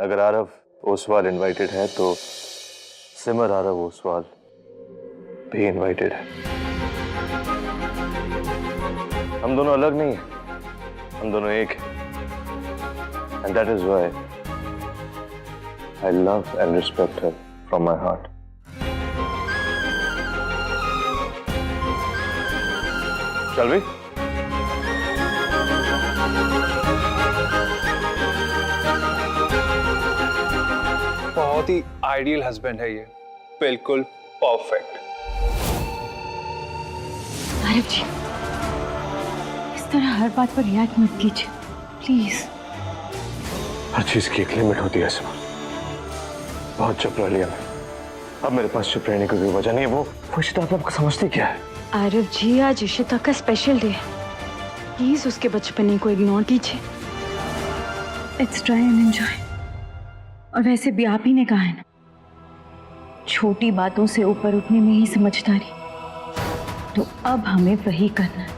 अगर आरव ओसवाल इनवाइटेड है तो सिमर आरव ओसवाल भी इनवाइटेड है। हम दोनों अलग नहीं हैं, हम दोनों एक हैं। And that is why I love and respect her from my heart. Shall we? बहुत ही आइडियल हस्बैंड है ये, बिल्कुल परफेक्ट। आरव जी, इस तरह हर बात पर रिएक्ट मत कीजिए प्लीज। हर चीज की एक लिमिट होती है सिमर। बहुत चुप रह लिया मैं, अब मेरे पास चुप रहने की कोई वजह नहीं है। वो इशिता आपको समझती क्या है? आरव जी, आज इशिता का स्पेशल डे है, प्लीज उसके बचपने को इग्नोर कीजिए। Let's try and enjoy. और वैसे भी आप ही ने कहा है ना, छोटी बातों से ऊपर उठने में ही समझदारी, तो अब हमें वही करना है।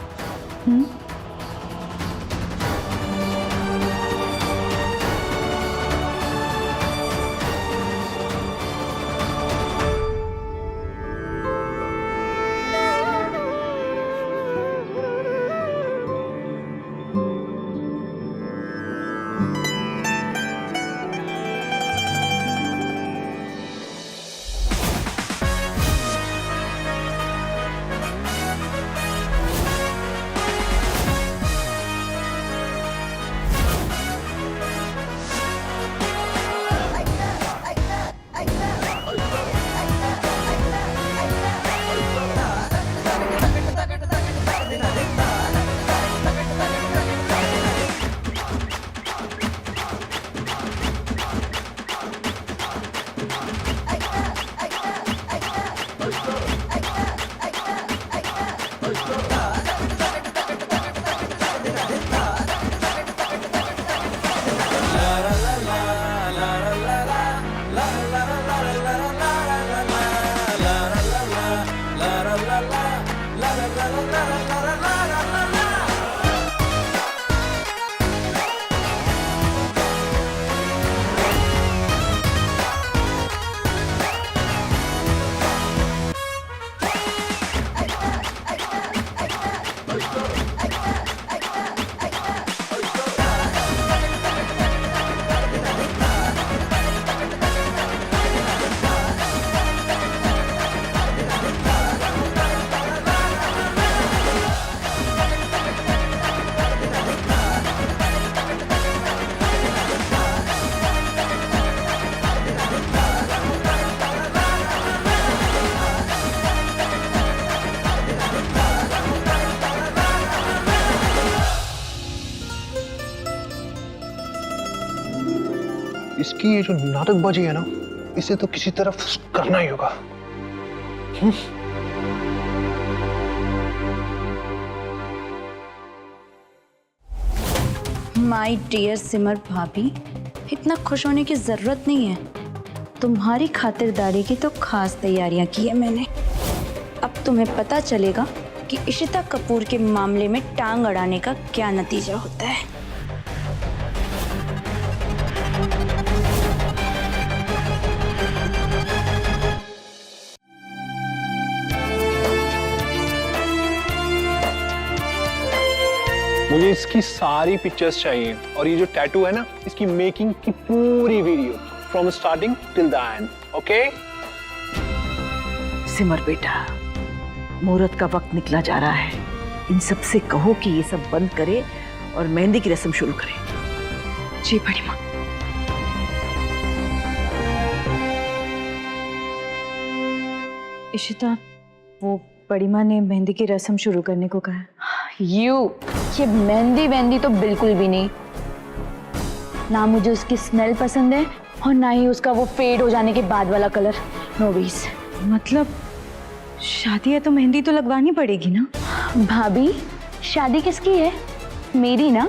इसकी ये जो नाटकबाजी है ना, इसे तो किसी तरफ करना ही होगा। माय डियर सिमर भाभी, इतना खुश होने की जरूरत नहीं है। तुम्हारी खातिरदारी की तो खास तैयारियां की है मैंने। अब तुम्हें पता चलेगा कि इशिता कपूर के मामले में टांग अड़ाने का क्या नतीजा होता है। मुझे इसकी सारी पिक्चर्स चाहिए, और ये जो टैटू है ना, इसकी मेकिंग की पूरी video from starting till the end. Okay Simar बेटा, मुहूर्त का वक्त निकला जा रहा है। इन सब से कहो कि ये सब बंद करे और मेहंदी की रस्म शुरू करे। जी बड़ी माँ। इशिता, वो बड़ी माँ ने मेहंदी की रस्म शुरू करने को कहा है। ये मेहंदी तो बिल्कुल भी नहीं। ना मुझे उसकी स्मेल पसंद है और ना ही उसका वो फेड हो जाने के बाद वाला कलर। No veg. मतलब शादी है तो मेहंदी तो लगवानी पड़ेगी ना। भाभी, शादी किसकी है? मेरी ना।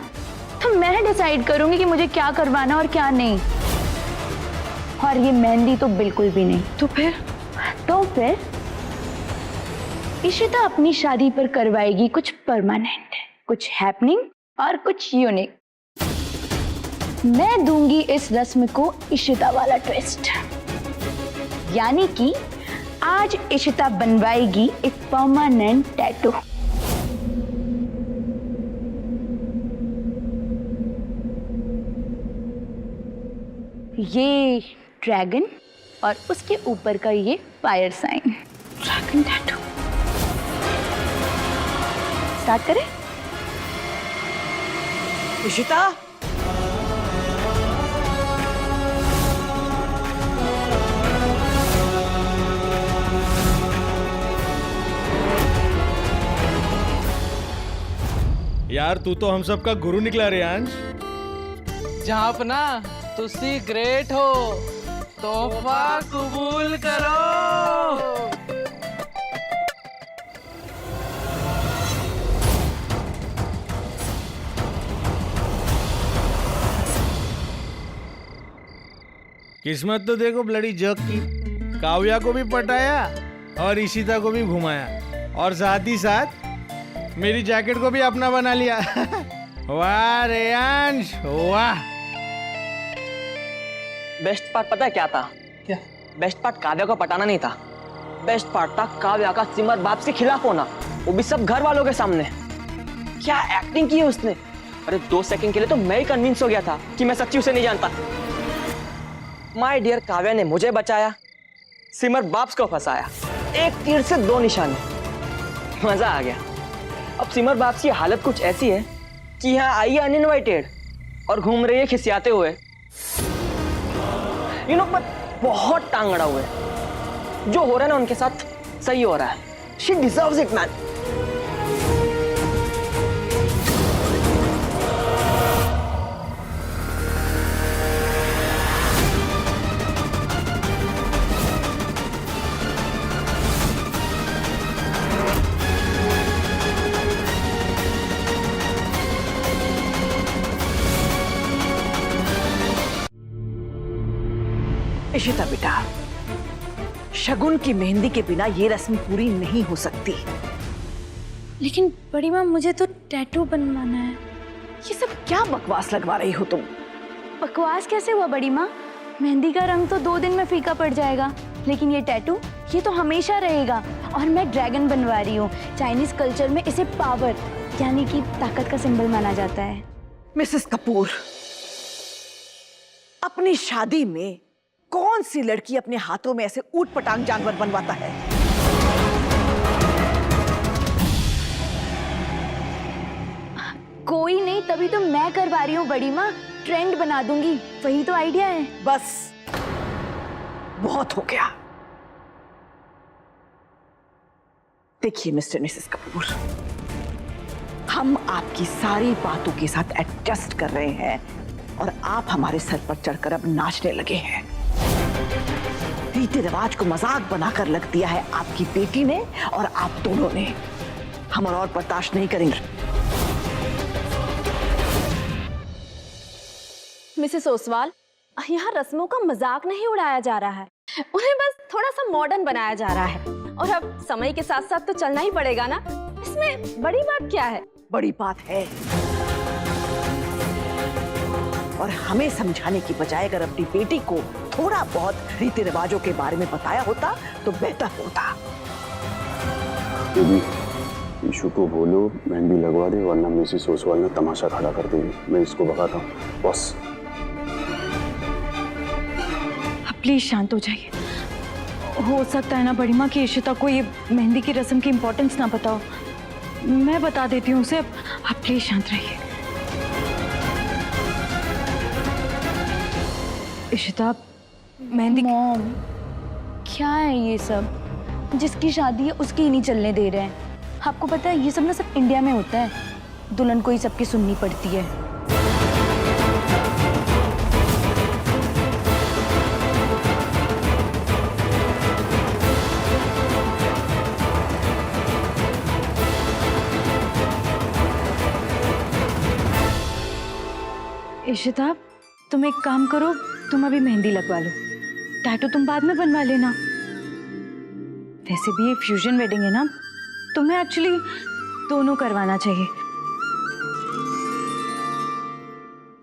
तो मैं डिसाइड करूंगी कि मुझे क्या करवाना और क्या नहीं। और ये मेहंदी तो बिल्कुल भी नहीं। तो फिर इशिता अपनी शादी पर करवाएगी कुछ परमानेंट, कुछ हैपनिंग और कुछ यूनिक। मैं दूंगी इस रस्म को इशिता वाला ट्विस्ट, यानी कि आज इशिता बनवाएगी एक परमानेंट टैटू। ये ड्रैगन और उसके ऊपर का ये fire sign, dragon tattoo. Start करें? इशिता, यार तू तो हम सबका गुरु निकला रियांश। जापना तुसी ग्रेट हो, तोहफा कबूल करो। किस्मत तो देखो ब्लडी जग की, काव्या को भी पटाया और इशिता को भी घुमाया और साथ ही साथ मेरी जैकेट को भी अपना बना लिया। वाह रेयांश वाह। बेस्ट पार्ट पता है क्या था? क्या? बेस्ट पार्ट काव्या को पटाना नहीं था, बेस्ट पार्ट था काव्या का सिमर बाप के खिलाफ होना, वो भी सब घर वालों के सामने। क्या एक्टिंग की है उसने। अरे 2 सेकंड के लिए तो मैं ही कन्विंस हो गया था कि मैं सच्ची उसे नहीं जानता। माय डियर काव्या ने मुझे बचाया, सिमर बाप्स को फंसाया, एक तीर से 2 निशाने। मजा आ गया। अब सिमर बाप्स की हालत कुछ ऐसी है कि यहाँ आई है अनइनवाइटेड और घूम रही है खिसियाते हुए। पर बहुत टांग अड़ा हुआ है। जो हो रहा है ना उनके साथ सही हो रहा है। She deserves it man. Ishita बेटा, शगुन की मेहंदी के बिना ये रस्म पूरी नहीं हो सकती। लेकिन बड़ी माँ, मुझे तो टैटू बनवाना है। ये सब क्या बकवास लगवा रही हो तुम? बकवास कैसे हुआ बड़ी माँ? मेहंदी का रंग तो 2 दिन में फीका पड़ जाएगा, लेकिन ये टैटू, ये तो हमेशा रहेगा। और मैं ड्रैगन बनवा रही हूँ। चाइनीज कल्चर में इसे पावर यानी कि ताकत का सिंबल माना जाता है। मिसेस कपूर, अपनी शादी में कौन सी लड़की अपने हाथों में ऐसे ऊट पटांग जानवर बनवाता है? कोई नहीं, तभी तो मैं करवा रही हूँ बड़ी माँ। ट्रेंड बना दूंगी, वही तो आइडिया है। बस बहुत हो गया। देखिए मिस्टर मिसेस कपूर, हम आपकी सारी बातों के साथ एडजस्ट कर रहे हैं और आप हमारे सर पर चढ़कर अब नाचने लगे हैं। रीति रिवाज को मजाक बनाकर लग दिया है आपकी बेटी ने और आप दोनों ने। हम और बर्दाश्त नहीं करेंगे। मिसेस ओसवाल, यहाँ रस्मों का मजाक नहीं उड़ाया जा रहा है, उन्हें बस थोड़ा सा मॉडर्न बनाया जा रहा है। और अब समय के साथ साथ तो चलना ही पड़ेगा ना, इसमें बड़ी बात क्या है? बड़ी बात है, और हमें समझाने की बजाय अगर अपनी बेटी को थोड़ा बहुत रीति रिवाजों के बारे में बताया होता तो बेहतर होता। ईशु को बोलो मेहंदी लगवा दे, वरना मिसेस ओसवाल ने तमाशा खड़ा कर देगी। मैं इसको भगाता हूँ बॉस। प्लीज शांत हो जाइए। हो सकता है ना बड़ी माँ कि इशिता को ये मेहंदी की रस्म की इम्पोर्टेंस ना पता हो। मैं बता देती हूँ उसे। आप प्लीज शांत रहिए। इशिता, मेहंदी। मॉम, क्या है ये सब? जिसकी शादी है उसकी ही नहीं चलने दे रहे हैं। आपको पता है ये सब ना सब इंडिया में होता है। दुल्हन को ही सबकी सुननी पड़ती है। इशिता, तुम एक काम करो, तुम अभी मेहंदी लगवा लो। टैटू तुम बाद में बनवा लेना। वैसे भी ये फ्यूजन वेडिंग है ना, तुम्हें एक्चुअली दोनों करवाना चाहिए।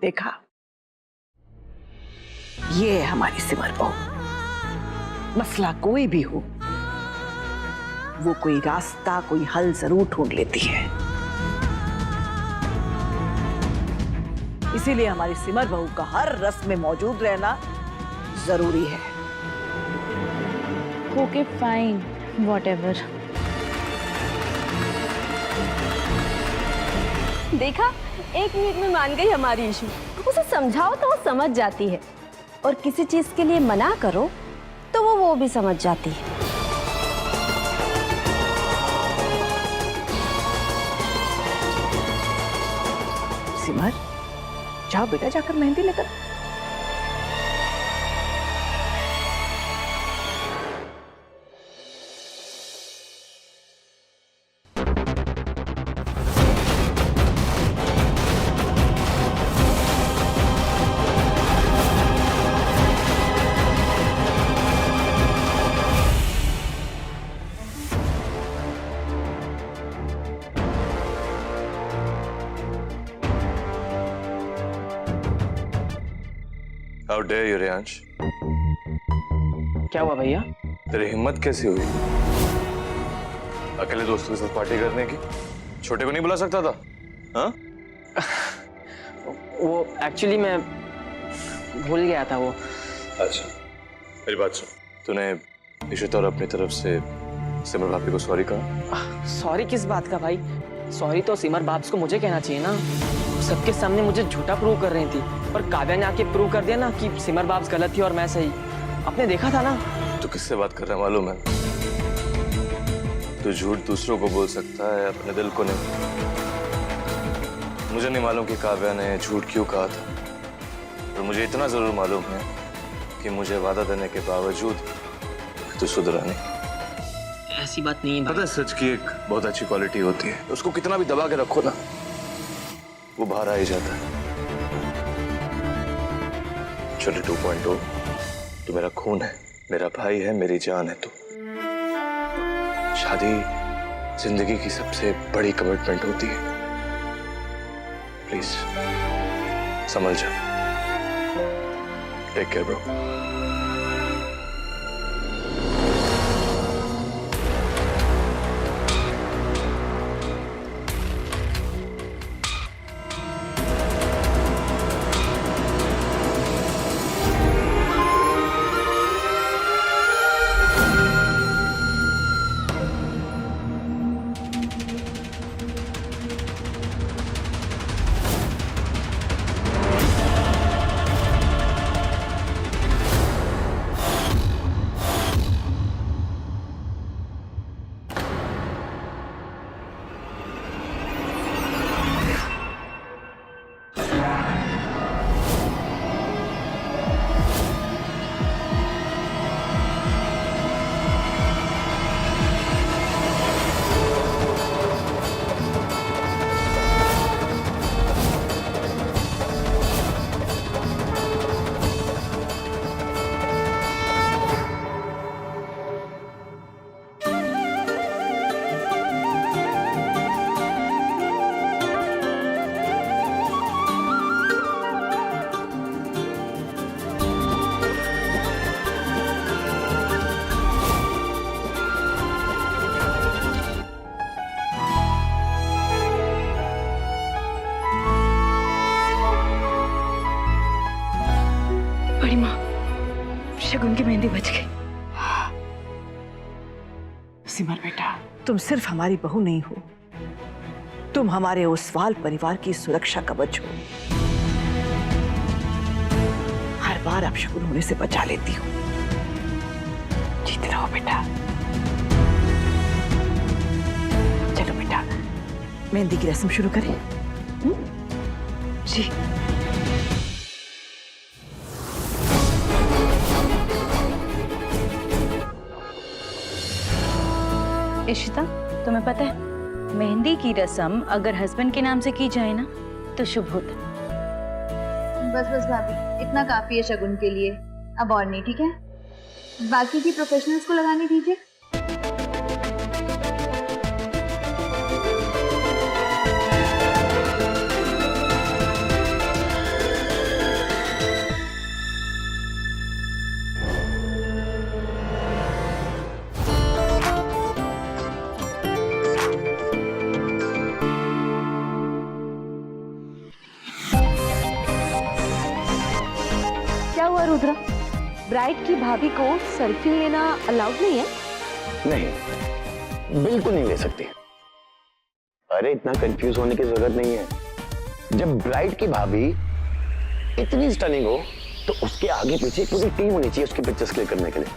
देखा, ये है हमारी सिमर बहू। मसला कोई भी हो, वो कोई रास्ता, कोई हल जरूर ढूंढ लेती है। इसीलिए हमारी सिमर बहू का हर रस्म में मौजूद रहना जरूरी है। Okay fine, whatever. देखा, 1 मिनट में मान गई हमारी इशू। उसे समझाओ तो वो समझ जाती है, और किसी चीज के लिए मना करो तो वो भी समझ जाती है। सिमर, जाओ बेटा, जाकर मेहंदी लेकर। How dare you, Riyansh? क्या हुआ भैया? तेरी हिम्मत कैसी हुई अकेले दोस्तों के साथ पार्टी करने की? छोटे को नहीं बुला सकता था? हाँ? वो एक्चुअली मैं भूल गया था वो। अच्छा, मेरी बात सुन। तूने इशिता और अपनी तरफ से सिमर भाभी को सॉरी कहा? सॉरी किस बात का भाई? सॉरी तो सिमर बाप्स को मुझे कहना चाहिए ना। सबके सामने मुझे झूठा प्रूव कर रही थी, और काव्या ने आके प्रूव कर दिया ना कि सिमर बाप्स गलत थी और मैं सही। आपने देखा था ना। तू किससे बात कर रहा है मालूम है? तू झूठ दूसरों को बोल सकता है, अपने दिल को नहीं। मुझे नहीं मालूम कि काव्या ने झूठ क्यों कहा था, पर मुझे इतना जरूर मालूम है कि मुझे वादा देने के बावजूद तू सुधरा नहीं। ऐसी बात नहीं है। पता है, सच की एक बहुत अच्छी क्वालिटी होती है, उसको कितना भी दबा के रखो ना, वो बाहर आ ही जाता है। छोटे 2.0, तू मेरा खून है, मेरा भाई है, मेरी जान है तू। शादी जिंदगी की सबसे बड़ी कमिटमेंट होती है। प्लीज समझ जा। Take care bro. बड़ी माँ, शगुन की मेहंदी बच गई। सिमर बेटा, तुम सिर्फ हमारी बहू नहीं हो, तुम हमारे ओसवाल परिवार की सुरक्षा कवच हो। हर बार आप शगुन होने से बचा लेती हो। जीते रहो बेटा। चलो बेटा, मेहंदी की रस्म शुरू करें। जी। इशिता, तुम्हें पता है, मेहंदी की रस्म अगर हस्बैंड के नाम से की जाए ना तो शुभ होता है। बस बस भाभी, इतना काफी है शगुन के लिए, अब और नहीं, ठीक है? बाकी की प्रोफेशनल्स को लगाने दीजिए। रुद्रा, ब्राइड की भाभी को सेल्फी लेना अलाउड नहीं है? नहीं, बिल्कुल नहीं ले सकती। अरे इतना कंफ्यूज होने की जरूरत नहीं है। जब ब्राइड की भाभी इतनी स्टनिंग हो तो उसके आगे पीछे पूरी टीम होनी चाहिए उसकी पिक्चर्स क्लिक करने के लिए,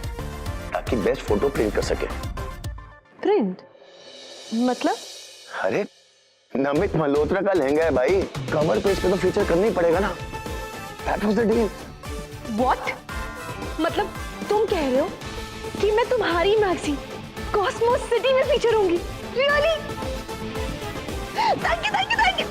ताकि बेस्ट फोटो प्रिंट कर सके। प्रिंट मतलब? अरे नमित मल्होत्रा का लहंगा है भाई, कवर पेज पे तो फीचर करना ही पड़ेगा ना। That was the deal. What? मतलब तुम कह रहे हो कि मैं तुम्हारी मैगजीन कॉस्मोस सिटी में फीचर होंगी? Really? Thank you, thank you, thank you.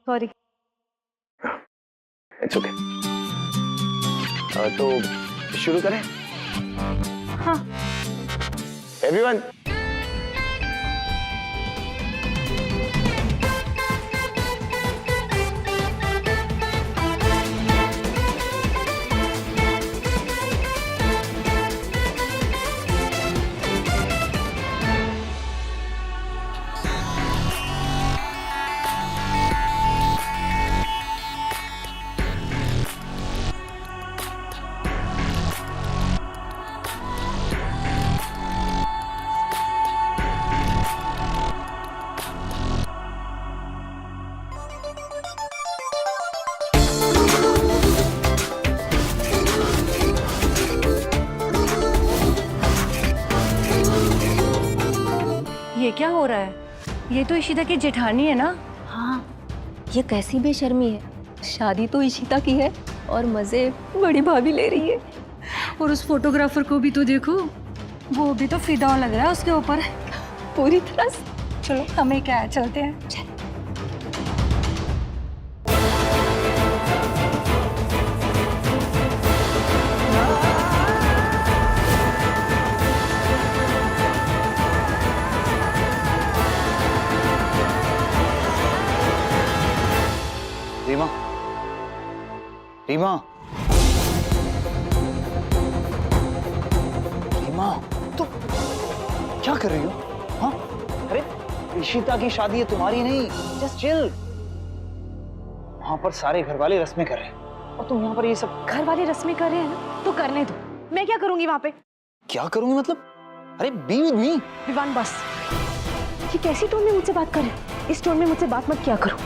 Sorry. It's okay. तो शुरू करें? हाँ। एवरीवन, ये क्या हो रहा है? ये तो इशिता की जेठानी है ना? हाँ, ये कैसी बेशर्मी है। शादी तो इशिता की है और मजे बड़ी भाभी ले रही है। और उस फोटोग्राफर को भी तो देखो, वो भी तो फिदा लग रहा है उसके ऊपर पूरी तरह से। चलो हमें क्या है, चलते हैं। रीमा, रीमा, रीमा, तुम क्या कर रही हो? हाँ? अरे इशिता की शादी है, तुम्हारी नहीं। Just chill. वहां पर सारे घर वाले रस्में कर रहे हैं और तुम यहाँ पर ये सब। घर वाले रस्में कर रहे हैं ना, तो करने दो। मैं क्या करूंगी वहां पे? क्या करूंगी मतलब? अरे बी विद मी। विवान बस, ये कैसी टोन में मुझसे बात कर रहे हो? इस टोन में मुझसे बात मत किया करो।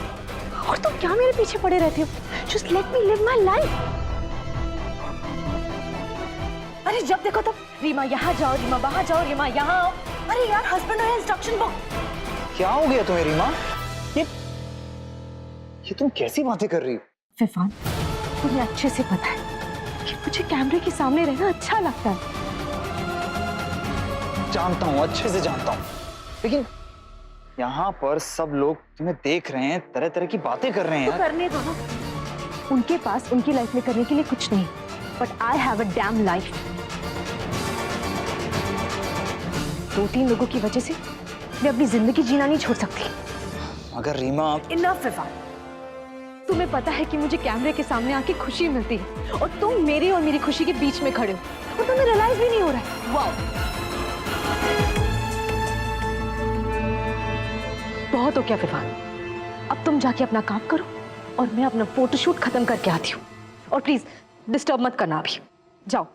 और तुम क्या मेरे पीछे पड़े रहते हो? Just let me live my life. अरे जब देखो तब रीमा यहाँ जाओ, रीमा वहाँ जाओ, रीमा यहाँ आओ। अरे यार, हस्बैंड और इंस्ट्रक्शन बुक। क्या हो गया तुम्हें रीमा? ये तुम कैसी बातें कर रही हो? विवान, तुम्हें अच्छे से पता है कि मुझे कैमरे के सामने रहना अच्छा लगता है। जानता हूँ, अच्छे से जानता हूँ, लेकिन यहाँ पर सब लोग तुम्हें देख रहे हैं, तरह तरह की बातें कर रहे हैं। तो करने दो ना। उनके पास उनकी लाइफ में करने के लिए कुछ नहीं, but I have a dam life. 2-3 लोगों की वजह से मैं अपनी जिंदगी जीना नहीं छोड़ सकती। मगर रीमा, इनफ विवान, तुम्हें पता है कि मुझे कैमरे के सामने आके खुशी मिलती है और तुम मेरी और मेरी खुशी के बीच में खड़े हो और तुम्हें रियलाइज भी नहीं हो रहा है। वाह, बहुत हो क्या विवान। अब तुम जाके अपना काम करो और मैं अपना फोटोशूट खत्म करके आती हूँ। और प्लीज डिस्टर्ब मत करना अभी। जाओ।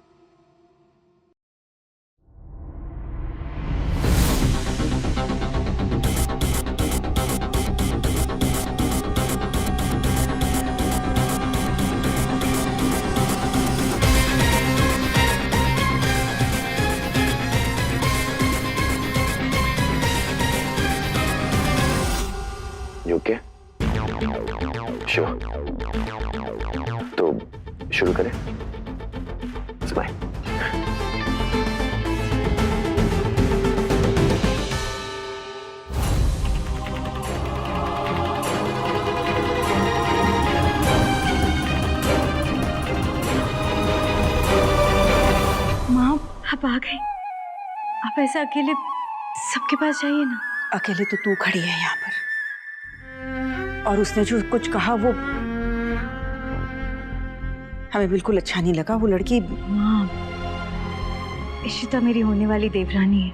ओके शिवा, तो शुरू करें? स्माइल। माँ, आप आ गए। आप ऐसे अकेले सबके पास जाइए ना। अकेले तो तू खड़ी है यहाँ पर, और उसने जो कुछ कहा वो हमें बिल्कुल अच्छा नहीं लगा। वो लड़की माँ, इशिता मेरी होने वाली देवरानी है,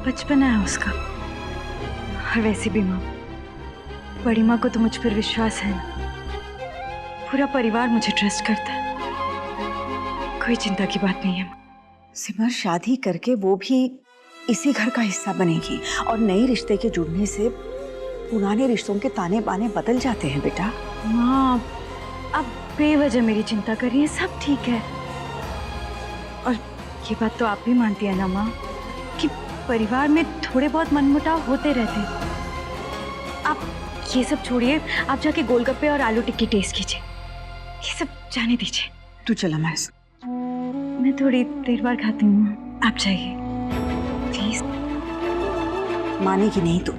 बचपना है उसका। और वैसे भी माँ, बड़ी माँ को तो मुझ पर विश्वास है ना, पूरा परिवार मुझे ट्रस्ट करता है, कोई चिंता की बात नहीं है माँ। सिमर, शादी करके वो भी इसी घर का हिस्सा बनेगी, और नए रिश्ते के जुड़ने से पुराने रिश्तों के ताने बाने बदल जाते हैं बेटा। माँ, आप बेवजह मेरी चिंता कर रही हैं, सब ठीक है। और ये बात तो आप भी मानती है ना माँ कि परिवार में थोड़े बहुत मनमुटाव होते रहते हैं। आप ये सब छोड़िए, आप जाके गोलगप्पे और आलू टिक्की टेस्ट कीजिए, ये सब जाने दीजिए। तू चल हमारे साथ। मैं थोड़ी देर बाद खाती हूँ, आप जाइए प्लीज। मानेगी नहीं तू।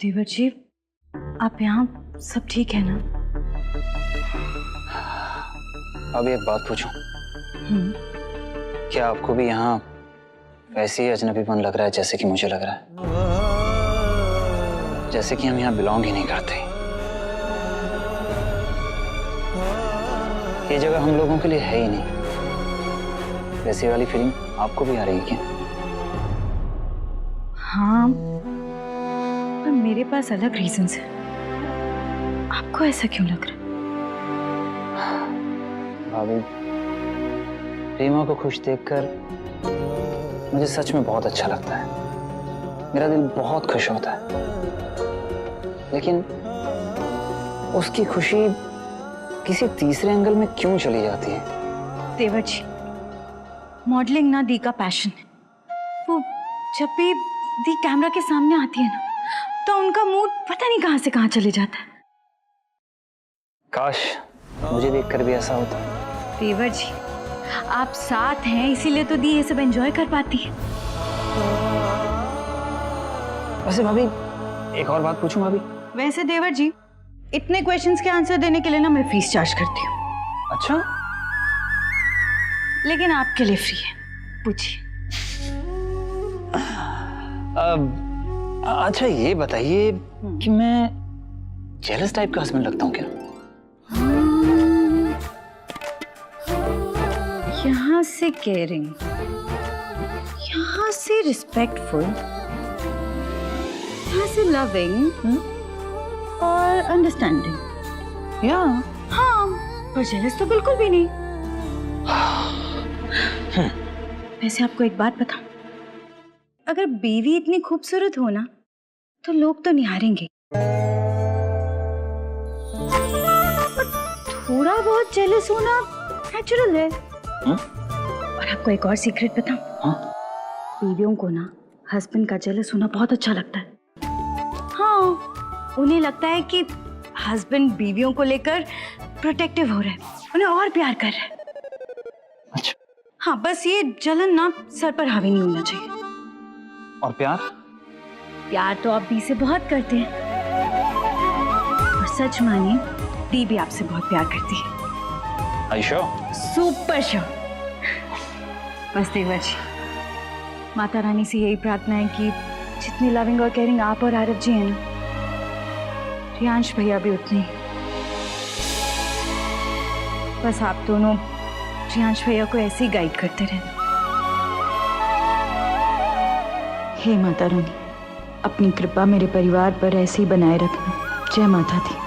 देवर जी, आप यहाँ सब ठीक है ना? अब एक बात पूछूं, क्या आपको भी यहाँ वैसे ही अजनबीपन लग रहा है जैसे कि मुझे लग रहा है? जैसे कि हम यहाँ बिलोंग ही नहीं करते। ये जगह हम लोगों के लिए है ही नहीं। वैसी वाली फीलिंग आपको भी आ रही है क्या? हाँ, पर मेरे पास अलग रीजंस हैं। आपको ऐसा क्यों लग रहा है? भाभी, प्रेमा को खुश देखकर मुझे सच में बहुत अच्छा लगता है। मेरा दिल बहुत खुश होता है, लेकिन उसकी खुशी किसी तीसरे एंगल में क्यों चली जाती है? देवर जी, मॉडलिंग ना दी का पैशन है। वो जब भी दी कैमरा के सामने आती है ना, तो उनका मूड पता नहीं कहां से कहां चले जाता है। काश मुझे देखकर भी ऐसा होता। देवर जी, आप साथ हैं इसीलिए तो दी ये सब एंजॉय कर पाती है। वैसे भाभी, एक और बात पूछूं भाभी? वैसे देवर जी, इतने क्वेश्चंस के आंसर देने के लिए ना मैं फीस चार्ज करती हूँ। अच्छा, लेकिन आपके लिए फ्री है, पूछिए। अच्छा ये बताइए कि मैं जेलस टाइप का हस्बैंड लगता हूँ क्या? यहाँ से केयरिंग, यहाँ से रिस्पेक्टफुल, यहाँ से लविंग और अंडरस्टैंडिंग। या हाँ, पर जेलस तो बिल्कुल भी नहीं। वैसे आपको एक बात बताऊं, अगर बीवी इतनी खूबसूरत हो ना, तो लोग तो निहारेंगे, थोड़ा बहुत जेलस होना नेचुरल है। और आपको एक और सीक्रेट बताऊं? बीवियों को ना हस्बैंड का जेलस होना बहुत अच्छा लगता है। हाँ, उन्हें लगता है कि हस्बैंड बीवियों को लेकर प्रोटेक्टिव हो रहा है, उन्हें और प्यार कर रहा है। अच्छा। हाँ, बस ये जलन ना सर पर हावी नहीं होना चाहिए। और प्यार? प्यार तो आप दी से बहुत करते हैं, और सच मानिए दी भी आपसे बहुत प्यार करती है। Are you sure? Super sure. बस देवर जी, माता रानी से यही प्रार्थना है कि जितनी लविंग और केयरिंग आप और आरव जी हैं ना, रियांश भैया भी उतनी। बस आप दोनों रियांश भैया को ऐसे ही गाइड करते रहना। हे माता रानी, अपनी कृपा मेरे परिवार पर ऐसे ही बनाए रखना। जय माता दी।